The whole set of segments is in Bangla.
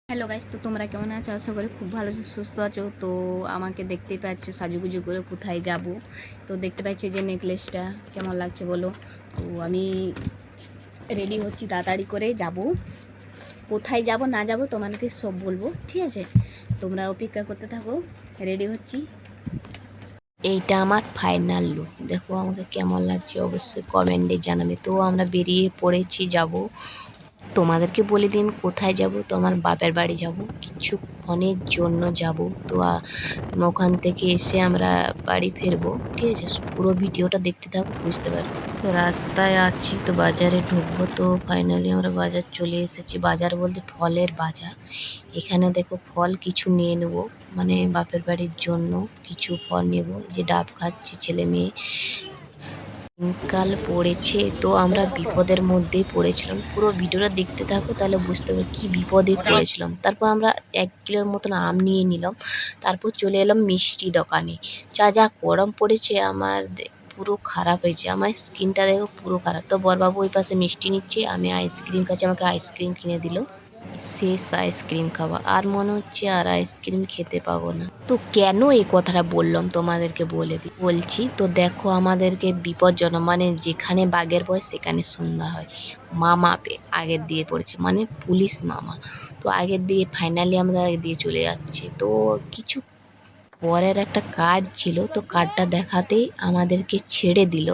হ্যালো গাইস, তো তোমরা কেমন আছো? আশা করি খুব ভালো সুস্থ আছো। তো আমাকে দেখতে পাচ্ছ সাজুগুজু করে কোথায় যাব। তো দেখতে পাচ্ছি যে নেকলেসটা কেমন লাগছে বলো। তো আমি রেডি হচ্ছি, তাড়াতাড়ি করে যাব। কোথায় যাব না যাব তোমাদেরকে সব বলবো, ঠিক আছে? তোমরা অপেক্ষা করতে থাকো, রেডি হচ্ছি। এইটা আমার ফাইনাল লুক, দেখো আমাকে কেমন লাগছে অবশ্যই কমেন্টে জানাবে। তো আমরা বেরিয়ে পড়েছি, যাব। তোমাদেরকে বলে দিই আমি কোথায় যাব। তো আমার বাপের বাড়ি যাব, কিছুক্ষণের জন্য যাব। তো ওখান থেকে এসে আমরা বাড়ি ফিরবো, ঠিক আছে? পুরো ভিডিওটা দেখতে থাকো, বুঝতে পারবে। তো রাস্তায় আছি, তো বাজারে ঢুকবো। তো ফাইনালি আমরা বাজার চলে এসেছি। বাজার বলতে ফলের বাজার। এখানে দেখো ফল কিছু নিয়ে নেবো, মানে বাপের বাড়ির জন্য কিছু ফল নেব। যে ডাব খাচ্ছে ছেলে মেয়ে। দিনকাল পড়েছে, তো আমরা বিপদের মধ্যেই পড়েছিলাম। পুরো ভিডিওটা দেখতে থাকো, তাহলে বুঝতে পারবে কী বিপদে পড়েছিলাম। তারপর আমরা 1 কিলোর মতন আম নিয়ে নিলাম। তারপর চলে এলাম মিষ্টি দোকানে। যা যা গরম পড়েছে, আমার পুরো খারাপ হয়েছে। আমার স্কিনটা দেখো পুরো খারাপ। তো বড়বাবু ওই পাশে মিষ্টি নিচ্ছে, আমি আইসক্রিম খাচ্ছি। আমাকে আইসক্রিম কিনে দিল। শেষ আইসক্রিম খাওয়া, আর মনে হচ্ছে আর আইসক্রিম খেতে পাবো না। তো কেন এই কথাটা বললাম তোমাদেরকে বলছি। তো দেখো আমাদেরকে বিপজ্জনক, মানে যেখানে বাঘের ভয় সেখানে সন্ধ্যা হয়। মামা আগের দিয়ে পড়েছে, মানে পুলিশ মামা। তো আগের দিয়ে ফাইনালি আমাদের আগে দিয়ে চলে যাচ্ছে। তো কিছু পরের একটা কার্ড ছিল, তো কার্ডটা দেখাতেই আমাদেরকে ছেড়ে দিল।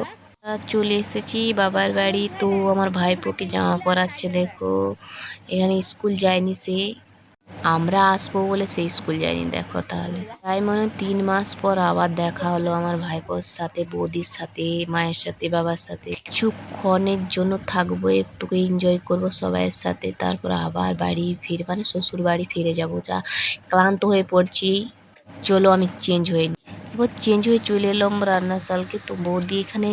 চলে এসেছি বাবার বাড়ি। তো আমার ভাইপোকে জামা পরাচ্ছে, দেখো। এখানে স্কুল যায়নি সে, আমরা আসবো বলে সে স্কুল যায়নি, দেখো। তাহলে তাই মনে 3 মাস পর আবার দেখা হলো আমার ভাইপোর সাথে, বৌদির সাথে, মায়ের সাথে, বাবার সাথে। কিছুক্ষণের জন্য থাকবো, একটুকু এনজয় করব সবাইয়ের সাথে। তারপর আবার বাড়ি ফিরে, মানে শ্বশুর বাড়ি ফিরে যাবো। যা ক্লান্ত হয়ে পড়ছি, চলো আমি চেঞ্জ হয়ে নিই। এবার চেঞ্জ হয়ে চলে এলাম রান্নাশালকে। তো বৌদি এখানে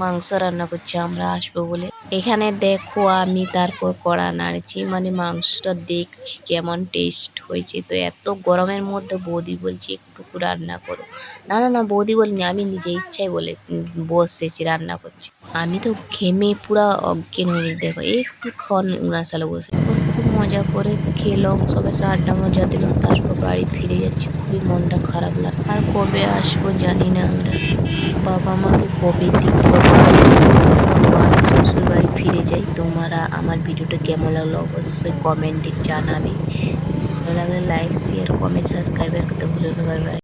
মাংস রান্না করছে, আমরা আসবো বলে। এখানে দেখো আমি তারপর কড়া নাড়ছি, মানে মাংসটা দেখছি কেমন টেস্ট হয়েছে। তো এত গরমের মধ্যে বৌদি বলছি একটুকু রান্না করো। না না না, বৌদি বলিনি, আমি নিজে ইচ্ছাই বলে বসেছি, রান্না করছি। আমি তো ঘেমে পুরা অজ্ঞান হয়ে গেছি। দেখো একটুক্ষণ উনার সালে বসে খুব মজা করে খেলাম, সবাই সাথে আড্ডা মজা দিলাম। তারপর বাড়ি ফিরে যাচ্ছি, খুবই মনটা খারাপ লাগে। আর কবে আসবো জানি না আমরা, বাবা মাকে কবে দেখতে পাবো। আমি শ্বশুর বাড়ি ফিরে যাই। তোমরা আমার ভিডিওটা কেমন লাগলো অবশ্যই কমেন্টে জানাবে। ভালো লাগলে লাইক, শেয়ার, কমেন্ট, সাবস্ক্রাইব করতে ভুলো না। Bye bye.